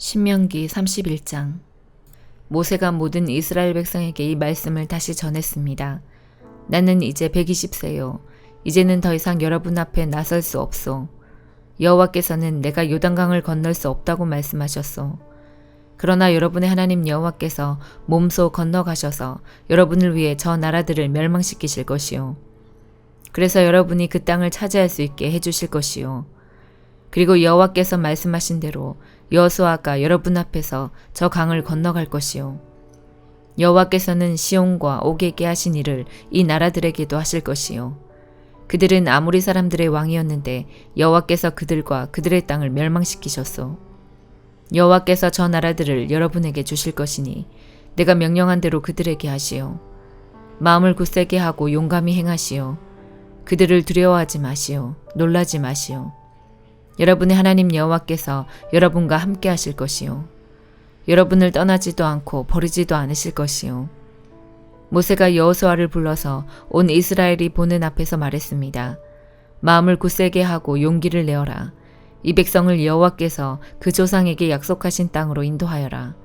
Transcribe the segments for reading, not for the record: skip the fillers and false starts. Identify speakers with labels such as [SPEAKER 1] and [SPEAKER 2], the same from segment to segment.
[SPEAKER 1] 신명기 31장. 모세가 모든 이스라엘 백성에게 이 말씀을 다시 전했습니다. 나는 이제 120세요. 이제는 더 이상 여러분 앞에 나설 수 없소. 여호와께서는 내가 요단강을 건널 수 없다고 말씀하셨소. 그러나 여러분의 하나님 여호와께서 몸소 건너가셔서 여러분을 위해 저 나라들을 멸망시키실 것이요. 그래서 여러분이 그 땅을 차지할 수 있게 해주실 것이요. 그리고 여호와께서 말씀하신 대로 여호수아가 여러분 앞에서 저 강을 건너갈 것이요. 여호와께서는 시온과 옥에게 하신 일을 이 나라들에게도 하실 것이요. 그들은 아모리 사람들의 왕이었는데 여호와께서 그들과 그들의 땅을 멸망시키셨소. 여호와께서 저 나라들을 여러분에게 주실 것이니 내가 명령한 대로 그들에게 하시오. 마음을 굳세게 하고 용감히 행하시오. 그들을 두려워하지 마시오. 놀라지 마시오. 여러분의 하나님 여호와께서 여러분과 함께 하실 것이요. 여러분을 떠나지도 않고 버리지도 않으실 것이요. 모세가 여호수아를 불러서 온 이스라엘이 보는 앞에서 말했습니다. 마음을 굳세게 하고 용기를 내어라. 이 백성을 여호와께서 그 조상에게 약속하신 땅으로 인도하여라.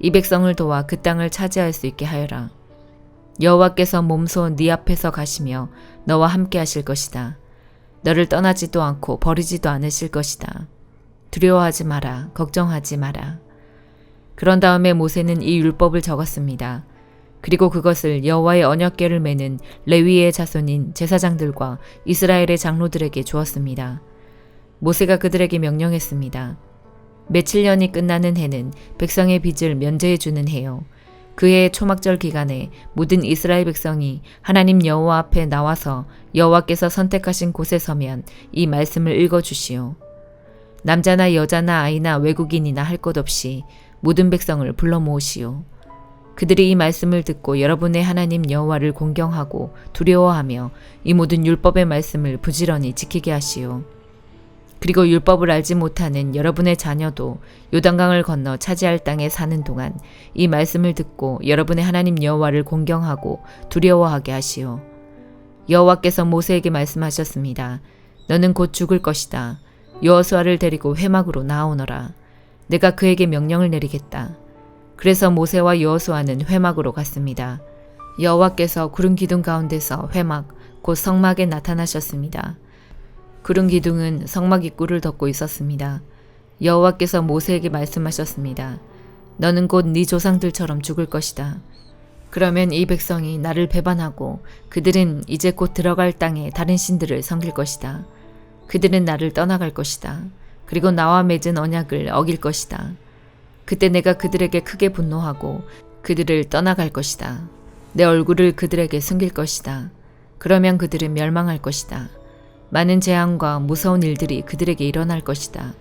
[SPEAKER 1] 이 백성을 도와 그 땅을 차지할 수 있게 하여라. 여호와께서 몸소 네 앞에서 가시며 너와 함께 하실 것이다. 너를 떠나지도 않고 버리지도 않으실 것이다. 두려워하지 마라. 걱정하지 마라. 그런 다음에 모세는 이 율법을 적었습니다. 그리고 그것을 여호와의 언약궤를 매는 레위의 자손인 제사장들과 이스라엘의 장로들에게 주었습니다. 모세가 그들에게 명령했습니다. 매 7년이 끝나는 해는 백성의 빚을 면제해 주는 해요. 그 해의 초막절 기간에 모든 이스라엘 백성이 하나님 여호와 앞에 나와서 여호와께서 선택하신 곳에 서면 이 말씀을 읽어주시오. 남자나 여자나 아이나 외국인이나 할 것 없이 모든 백성을 불러 모으시오. 그들이 이 말씀을 듣고 여러분의 하나님 여호와를 공경하고 두려워하며 이 모든 율법의 말씀을 부지런히 지키게 하시오. 그리고 율법을 알지 못하는 여러분의 자녀도 요단강을 건너 차지할 땅에 사는 동안 이 말씀을 듣고 여러분의 하나님 여호와를 공경하고 두려워하게 하시오. 여호와께서 모세에게 말씀하셨습니다. 너는 곧 죽을 것이다. 여호수아를 데리고 회막으로 나아오너라. 내가 그에게 명령을 내리겠다. 그래서 모세와 여호수아는 회막으로 갔습니다. 여호와께서 구름 기둥 가운데서 회막, 곧 성막에 나타나셨습니다. 구름 기둥은 성막 입구를 덮고 있었습니다. 여호와께서 모세에게 말씀하셨습니다. 너는 곧 네 조상들처럼 죽을 것이다. 그러면 이 백성이 나를 배반하고 그들은 이제 곧 들어갈 땅에 다른 신들을 섬길 것이다. 그들은 나를 떠나갈 것이다. 그리고 나와 맺은 언약을 어길 것이다. 그때 내가 그들에게 크게 분노하고 그들을 떠나갈 것이다. 내 얼굴을 그들에게 숨길 것이다. 그러면 그들은 멸망할 것이다. 많은 재앙과 무서운 일들이 그들에게 일어날 것이다.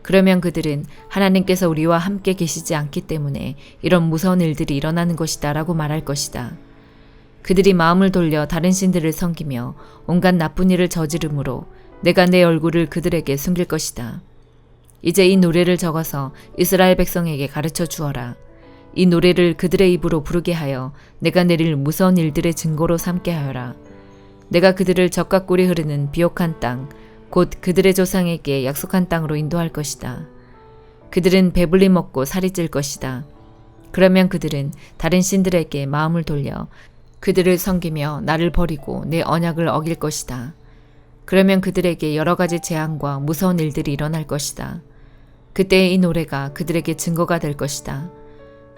[SPEAKER 1] 그러면 그들은 하나님께서 우리와 함께 계시지 않기 때문에 이런 무서운 일들이 일어나는 것이다 라고 말할 것이다. 그들이 마음을 돌려 다른 신들을 섬기며 온갖 나쁜 일을 저지르므로 내가 내 얼굴을 그들에게 숨길 것이다. 이제 이 노래를 적어서 이스라엘 백성에게 가르쳐 주어라. 이 노래를 그들의 입으로 부르게 하여 내가 내릴 무서운 일들의 증거로 삼게 하여라. 내가 그들을 적과 꿀이 흐르는 비옥한 땅, 곧 그들의 조상에게 약속한 땅으로 인도할 것이다. 그들은 배불리 먹고 살이 찔 것이다. 그러면 그들은 다른 신들에게 마음을 돌려 그들을 섬기며 나를 버리고 내 언약을 어길 것이다. 그러면 그들에게 여러 가지 재앙과 무서운 일들이 일어날 것이다. 그때 이 노래가 그들에게 증거가 될 것이다.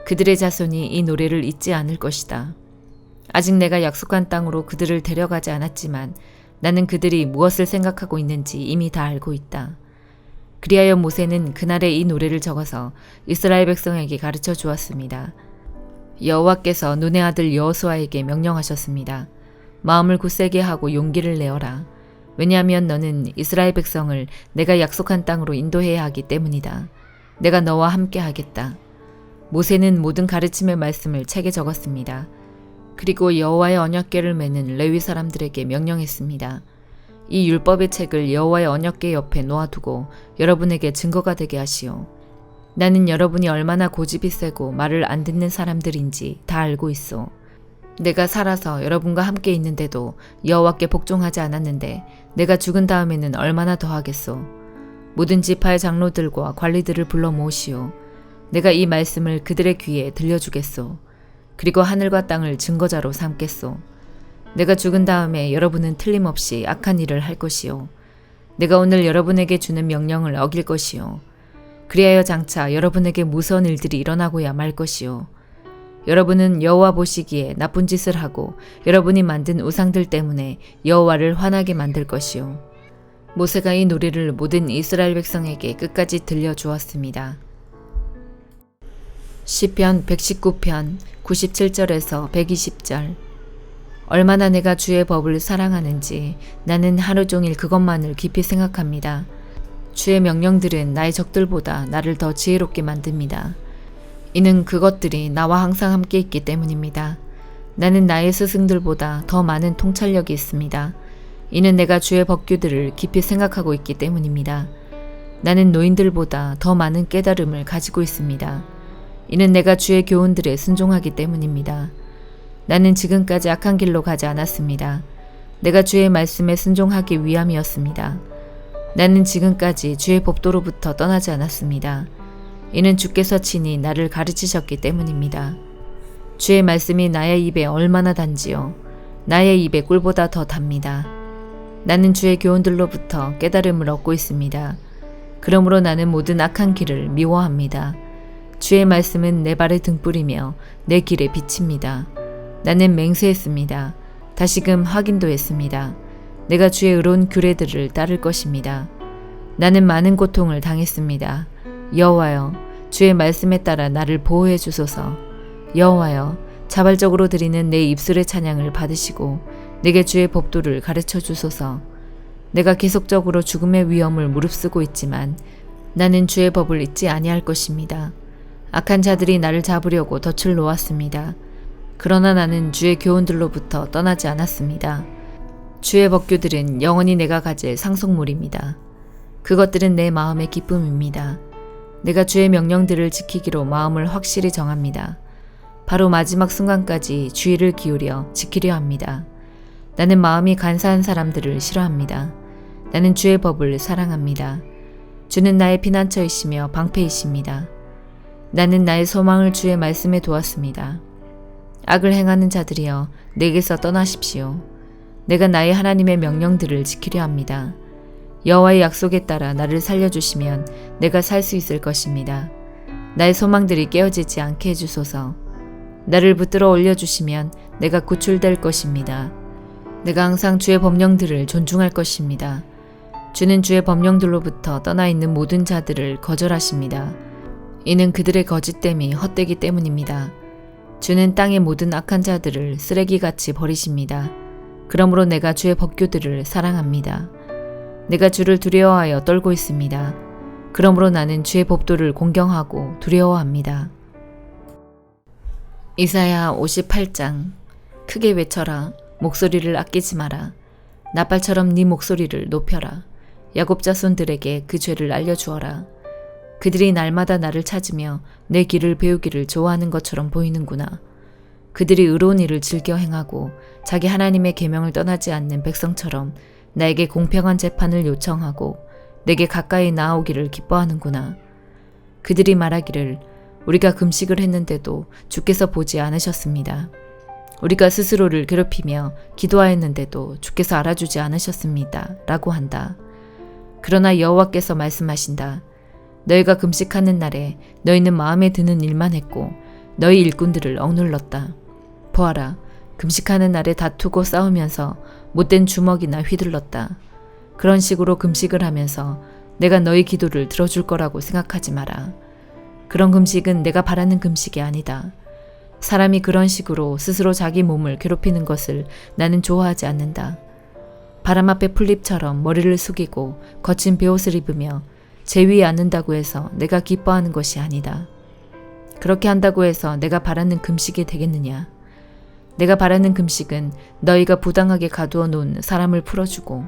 [SPEAKER 1] 그들의 자손이 이 노래를 잊지 않을 것이다. 아직 내가 약속한 땅으로 그들을 데려가지 않았지만 나는 그들이 무엇을 생각하고 있는지 이미 다 알고 있다. 그리하여 모세는 그날에 이 노래를 적어서 이스라엘 백성에게 가르쳐 주었습니다. 여호와께서 눈의 아들 여호수아에게 명령하셨습니다. 마음을 굳세게 하고 용기를 내어라. 왜냐하면 너는 이스라엘 백성을 내가 약속한 땅으로 인도해야 하기 때문이다. 내가 너와 함께 하겠다. 모세는 모든 가르침의 말씀을 책에 적었습니다. 그리고 여호와의 언약궤를 매는 레위 사람들에게 명령했습니다. 이 율법의 책을 여호와의 언약궤 옆에 놓아두고 여러분에게 증거가 되게 하시오. 나는 여러분이 얼마나 고집이 세고 말을 안 듣는 사람들인지 다 알고 있어. 내가 살아서 여러분과 함께 있는데도 여호와께 복종하지 않았는데 내가 죽은 다음에는 얼마나 더 하겠소. 모든 지파의 장로들과 관리들을 불러 모으시오. 내가 이 말씀을 그들의 귀에 들려주겠소. 그리고 하늘과 땅을 증거자로 삼겠소. 내가 죽은 다음에 여러분은 틀림없이 악한 일을 할 것이요. 내가 오늘 여러분에게 주는 명령을 어길 것이요. 그리하여 장차 여러분에게 무서운 일들이 일어나고야 말 것이요. 여러분은 여호와 보시기에 나쁜 짓을 하고 여러분이 만든 우상들 때문에 여호와를 화나게 만들 것이요. 모세가 이 노래를 모든 이스라엘 백성에게 끝까지 들려주었습니다. 시편 119편 97절에서 120절. 얼마나 내가 주의 법을 사랑하는지 나는 하루 종일 그것만을 깊이 생각합니다. 주의 명령들은 나의 적들보다 나를 더 지혜롭게 만듭니다. 이는 그것들이 나와 항상 함께 있기 때문입니다. 나는 나의 스승들보다 더 많은 통찰력이 있습니다. 이는 내가 주의 법규들을 깊이 생각하고 있기 때문입니다. 나는 노인들보다 더 많은 깨달음을 가지고 있습니다. 이는 내가 주의 교훈들에 순종하기 때문입니다. 나는 지금까지 악한 길로 가지 않았습니다. 내가 주의 말씀에 순종하기 위함이었습니다. 나는 지금까지 주의 법도로부터 떠나지 않았습니다. 이는 주께서 친히 나를 가르치셨기 때문입니다. 주의 말씀이 나의 입에 얼마나 단지요. 나의 입에 꿀보다 더 답니다. 나는 주의 교훈들로부터 깨달음을 얻고 있습니다. 그러므로 나는 모든 악한 길을 미워합니다. 주의 말씀은 내 발의 등불이며 내 길의 빛입니다. 나는 맹세했습니다. 다시금 확인도 했습니다. 내가 주의 의로운 규례들을 따를 것입니다. 나는 많은 고통을 당했습니다. 여호와여, 주의 말씀에 따라 나를 보호해 주소서. 여호와여, 자발적으로 드리는 내 입술의 찬양을 받으시고 내게 주의 법도를 가르쳐 주소서. 내가 계속적으로 죽음의 위험을 무릅쓰고 있지만 나는 주의 법을 잊지 아니할 것입니다. 악한 자들이 나를 잡으려고 덫을 놓았습니다. 그러나 나는 주의 교훈들로부터 떠나지 않았습니다. 주의 법규들은 영원히 내가 가질 상속물입니다. 그것들은 내 마음의 기쁨입니다. 내가 주의 명령들을 지키기로 마음을 확실히 정합니다. 바로 마지막 순간까지 주의를 기울여 지키려 합니다. 나는 마음이 간사한 사람들을 싫어합니다. 나는 주의 법을 사랑합니다. 주는 나의 피난처이시며 방패이십니다. 나는 나의 소망을 주의 말씀에 두었습니다. 악을 행하는 자들이여 내게서 떠나십시오. 내가 나의 하나님의 명령들을 지키려 합니다. 여호와의 약속에 따라 나를 살려주시면 내가 살 수 있을 것입니다. 나의 소망들이 깨어지지 않게 해주소서. 나를 붙들어 올려주시면 내가 구출될 것입니다. 내가 항상 주의 법령들을 존중할 것입니다. 주는 주의 법령들로부터 떠나 있는 모든 자들을 거절하십니다. 이는 그들의 거짓됨이 헛되기 때문입니다. 주는 땅의 모든 악한 자들을 쓰레기같이 버리십니다. 그러므로 내가 주의 법규들을 사랑합니다. 내가 주를 두려워하여 떨고 있습니다. 그러므로 나는 주의 법도를 공경하고 두려워합니다. 이사야 58장. 크게 외쳐라. 목소리를 아끼지 마라. 나팔처럼 네 목소리를 높여라. 야곱 자손들에게 그 죄를 알려주어라. 그들이 날마다 나를 찾으며 내 길을 배우기를 좋아하는 것처럼 보이는구나. 그들이 의로운 일을 즐겨 행하고 자기 하나님의 계명을 떠나지 않는 백성처럼 나에게 공평한 재판을 요청하고 내게 가까이 나아오기를 기뻐하는구나. 그들이 말하기를 우리가 금식을 했는데도 주께서 보지 않으셨습니다. 우리가 스스로를 괴롭히며 기도하였는데도 주께서 알아주지 않으셨습니다. 라고 한다. 그러나 여호와께서 말씀하신다. 너희가 금식하는 날에 너희는 마음에 드는 일만 했고 너희 일꾼들을 억눌렀다. 보아라, 금식하는 날에 다투고 싸우면서 못된 주먹이나 휘둘렀다. 그런 식으로 금식을 하면서 내가 너희 기도를 들어줄 거라고 생각하지 마라. 그런 금식은 내가 바라는 금식이 아니다. 사람이 그런 식으로 스스로 자기 몸을 괴롭히는 것을 나는 좋아하지 않는다. 바람 앞에 풀잎처럼 머리를 숙이고 거친 베옷을 입으며 제 위에 앉는다고 해서 내가 기뻐하는 것이 아니다. 그렇게 한다고 해서 내가 바라는 금식이 되겠느냐. 내가 바라는 금식은 너희가 부당하게 가두어 놓은 사람을 풀어주고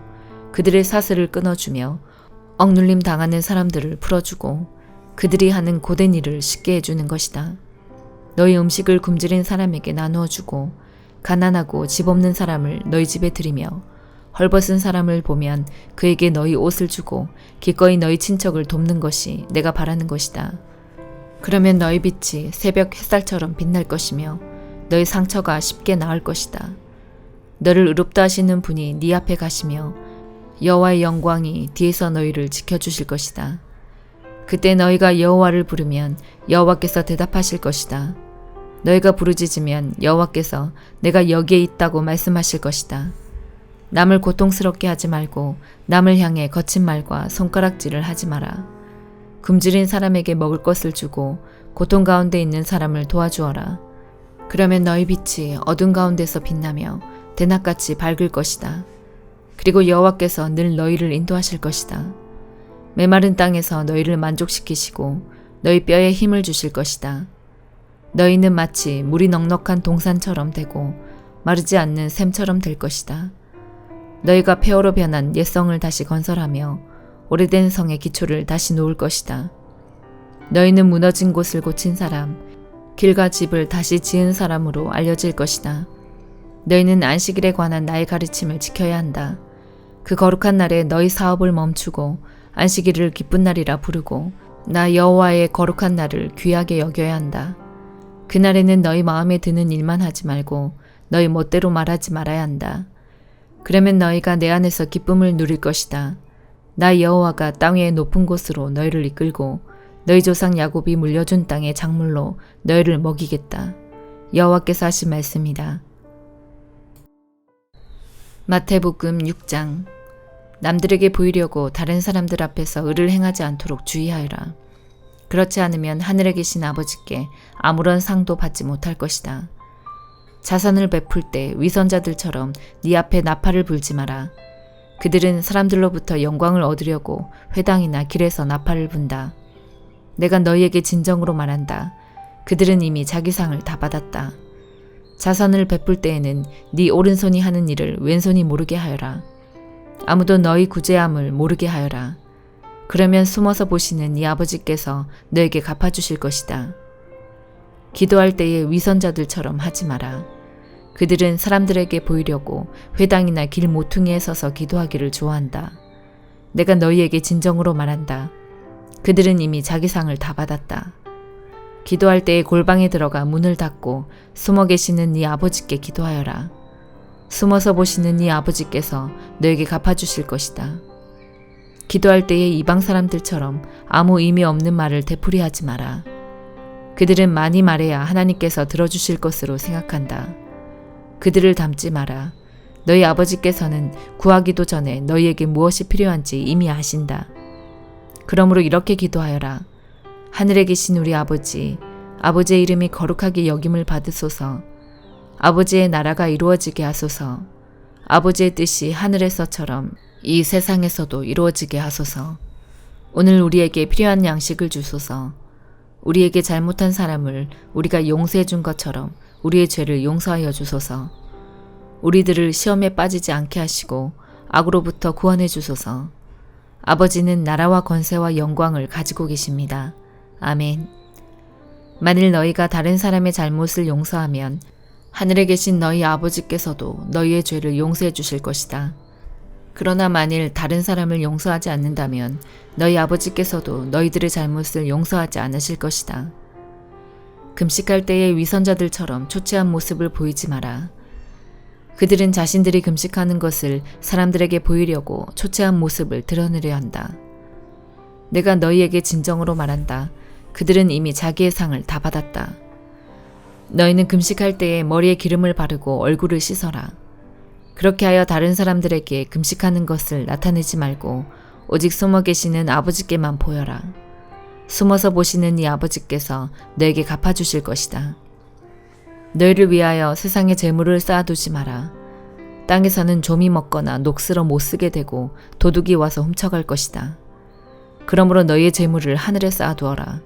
[SPEAKER 1] 그들의 사슬을 끊어주며 억눌림 당하는 사람들을 풀어주고 그들이 하는 고된 일을 쉽게 해주는 것이다. 너희 음식을 굶주린 사람에게 나누어주고 가난하고 집 없는 사람을 너희 집에 들이며 헐벗은 사람을 보면 그에게 너희 옷을 주고 기꺼이 너희 친척을 돕는 것이 내가 바라는 것이다. 그러면 너희 빛이 새벽 햇살처럼 빛날 것이며 너희 상처가 쉽게 나을 것이다. 너를 의롭다 하시는 분이 네 앞에 가시며 여호와의 영광이 뒤에서 너희를 지켜주실 것이다. 그때 너희가 여호와를 부르면 여호와께서 대답하실 것이다. 너희가 부르짖으면 여호와께서 내가 여기에 있다고 말씀하실 것이다. 남을 고통스럽게 하지 말고 남을 향해 거친 말과 손가락질을 하지 마라. 굶주린 사람에게 먹을 것을 주고 고통 가운데 있는 사람을 도와주어라. 그러면 너희 빛이 어둠 가운데서 빛나며 대낮같이 밝을 것이다. 그리고 여호와께서 늘 너희를 인도하실 것이다. 메마른 땅에서 너희를 만족시키시고 너희 뼈에 힘을 주실 것이다. 너희는 마치 물이 넉넉한 동산처럼 되고 마르지 않는 샘처럼 될 것이다. 너희가 폐허로 변한 옛성을 다시 건설하며 오래된 성의 기초를 다시 놓을 것이다. 너희는 무너진 곳을 고친 사람, 길과 집을 다시 지은 사람으로 알려질 것이다. 너희는 안식일에 관한 나의 가르침을 지켜야 한다. 그 거룩한 날에 너희 사업을 멈추고 안식일을 기쁜 날이라 부르고 나 여호와의 거룩한 날을 귀하게 여겨야 한다. 그날에는 너희 마음에 드는 일만 하지 말고 너희 멋대로 말하지 말아야 한다. 그러면 너희가 내 안에서 기쁨을 누릴 것이다. 나 여호와가 땅 위의 높은 곳으로 너희를 이끌고 너희 조상 야곱이 물려준 땅의 작물로 너희를 먹이겠다. 여호와께서 하신 말씀이다. 마태복음 6장. 남들에게 보이려고 다른 사람들 앞에서 의를 행하지 않도록 주의하여라. 그렇지 않으면 하늘에 계신 아버지께 아무런 상도 받지 못할 것이다. 자선을 베풀 때 위선자들처럼 네 앞에 나팔을 불지 마라. 그들은 사람들로부터 영광을 얻으려고 회당이나 길에서 나팔을 분다. 내가 너희에게 진정으로 말한다. 그들은 이미 자기 상을 다 받았다. 자선을 베풀 때에는 네 오른손이 하는 일을 왼손이 모르게 하여라. 아무도 너희 구제함을 모르게 하여라. 그러면 숨어서 보시는 네 아버지께서 너에게 갚아주실 것이다. 기도할 때에 위선자들처럼 하지 마라. 그들은 사람들에게 보이려고 회당이나 길 모퉁이에 서서 기도하기를 좋아한다. 내가 너희에게 진정으로 말한다. 그들은 이미 자기 상을 다 받았다. 기도할 때에 골방에 들어가 문을 닫고 숨어 계시는 네 아버지께 기도하여라. 숨어서 보시는 네 아버지께서 너에게 갚아주실 것이다. 기도할 때에 이방 사람들처럼 아무 의미 없는 말을 되풀이하지 마라. 그들은 많이 말해야 하나님께서 들어주실 것으로 생각한다. 그들을 닮지 마라. 너희 아버지께서는 구하기도 전에 너희에게 무엇이 필요한지 이미 아신다. 그러므로 이렇게 기도하여라. 하늘에 계신 우리 아버지, 아버지의 이름이 거룩하게 여김을 받으소서. 아버지의 나라가 이루어지게 하소서. 아버지의 뜻이 하늘에서처럼 이 세상에서도 이루어지게 하소서. 오늘 우리에게 필요한 양식을 주소서. 우리에게 잘못한 사람을 우리가 용서해 준 것처럼 우리의 죄를 용서하여 주소서. 우리들을 시험에 빠지지 않게 하시고 악으로부터 구원해 주소서. 아버지는 나라와 권세와 영광을 가지고 계십니다. 아멘. 만일 너희가 다른 사람의 잘못을 용서하면 하늘에 계신 너희 아버지께서도 너희의 죄를 용서해 주실 것이다. 그러나 만일 다른 사람을 용서하지 않는다면 너희 아버지께서도 너희들의 잘못을 용서하지 않으실 것이다. 금식할 때의 위선자들처럼 초췌한 모습을 보이지 마라. 그들은 자신들이 금식하는 것을 사람들에게 보이려고 초췌한 모습을 드러내려 한다. 내가 너희에게 진정으로 말한다. 그들은 이미 자기의 상을 다 받았다. 너희는 금식할 때에 머리에 기름을 바르고 얼굴을 씻어라. 그렇게 하여 다른 사람들에게 금식하는 것을 나타내지 말고 오직 숨어 계시는 아버지께만 보여라. 숨어서 보시는 이 아버지께서 너에게 갚아주실 것이다. 너희를 위하여 세상에 재물을 쌓아두지 마라. 땅에서는 좀이 먹거나 녹슬어 못 쓰게 되고 도둑이 와서 훔쳐갈 것이다. 그러므로 너희의 재물을 하늘에 쌓아두어라.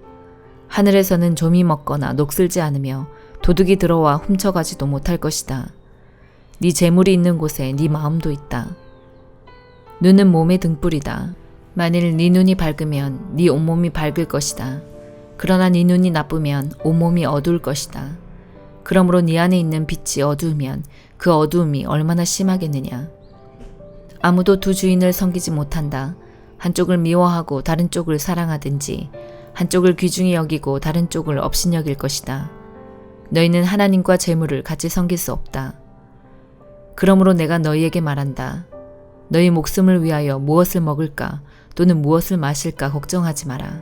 [SPEAKER 1] 하늘에서는 좀이 먹거나 녹슬지 않으며 도둑이 들어와 훔쳐가지도 못할 것이다. 네 재물이 있는 곳에 네 마음도 있다. 눈은 몸의 등불이다. 만일 네 눈이 밝으면 네 온몸이 밝을 것이다. 그러나 네 눈이 나쁘면 온몸이 어두울 것이다. 그러므로 네 안에 있는 빛이 어두우면 그 어두움이 얼마나 심하겠느냐. 아무도 두 주인을 섬기지 못한다. 한쪽을 미워하고 다른 쪽을 사랑하든지 한쪽을 귀중히 여기고 다른 쪽을 업신여길 것이다. 너희는 하나님과 재물을 같이 섬길 수 없다. 그러므로 내가 너희에게 말한다. 너희 목숨을 위하여 무엇을 먹을까 또는 무엇을 마실까 걱정하지 마라.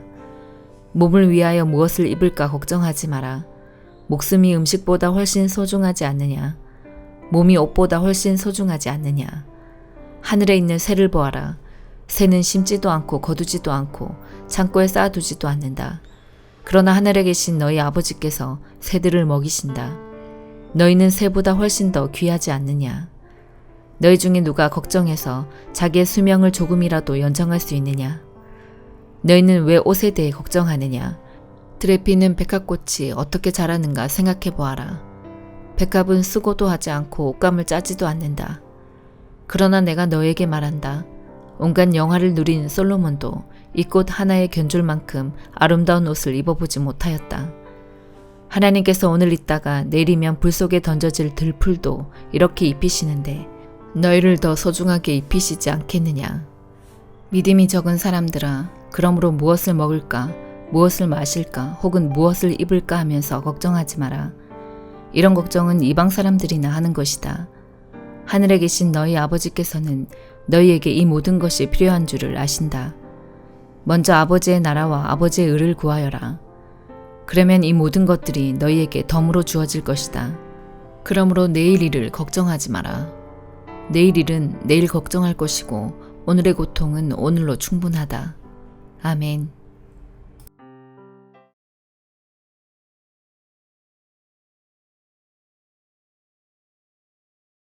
[SPEAKER 1] 몸을 위하여 무엇을 입을까 걱정하지 마라. 목숨이 음식보다 훨씬 소중하지 않느냐. 몸이 옷보다 훨씬 소중하지 않느냐. 하늘에 있는 새를 보아라. 새는 심지도 않고 거두지도 않고 창고에 쌓아두지도 않는다. 그러나 하늘에 계신 너희 아버지께서 새들을 먹이신다. 너희는 새보다 훨씬 더 귀하지 않느냐. 너희 중에 누가 걱정해서 자기의 수명을 조금이라도 연장할 수 있느냐. 너희는 왜 옷에 대해 걱정하느냐. 들에 피는 백합꽃이 어떻게 자라는가 생각해 보아라. 백합은 수고도 하지 않고 옷감을 짜지도 않는다. 그러나 내가 너에게 말한다. 온갖 영화를 누린 솔로몬도 이 꽃 하나에 견줄 만큼 아름다운 옷을 입어보지 못하였다. 하나님께서 오늘 있다가 내일이면 불 속에 던져질 들풀도 이렇게 입히시는데 너희를 더 소중하게 입히시지 않겠느냐. 믿음이 적은 사람들아, 그러므로 무엇을 먹을까, 무엇을 마실까, 혹은 무엇을 입을까 하면서 걱정하지 마라. 이런 걱정은 이방 사람들이나 하는 것이다. 하늘에 계신 너희 아버지께서는 너희에게 이 모든 것이 필요한 줄을 아신다. 먼저 아버지의 나라와 아버지의 의를 구하여라. 그러면 이 모든 것들이 너희에게 덤으로 주어질 것이다. 그러므로 내일 일을 걱정하지 마라. 내일 일은 내일 걱정할 것이고 오늘의 고통은 오늘로 충분하다. 아멘.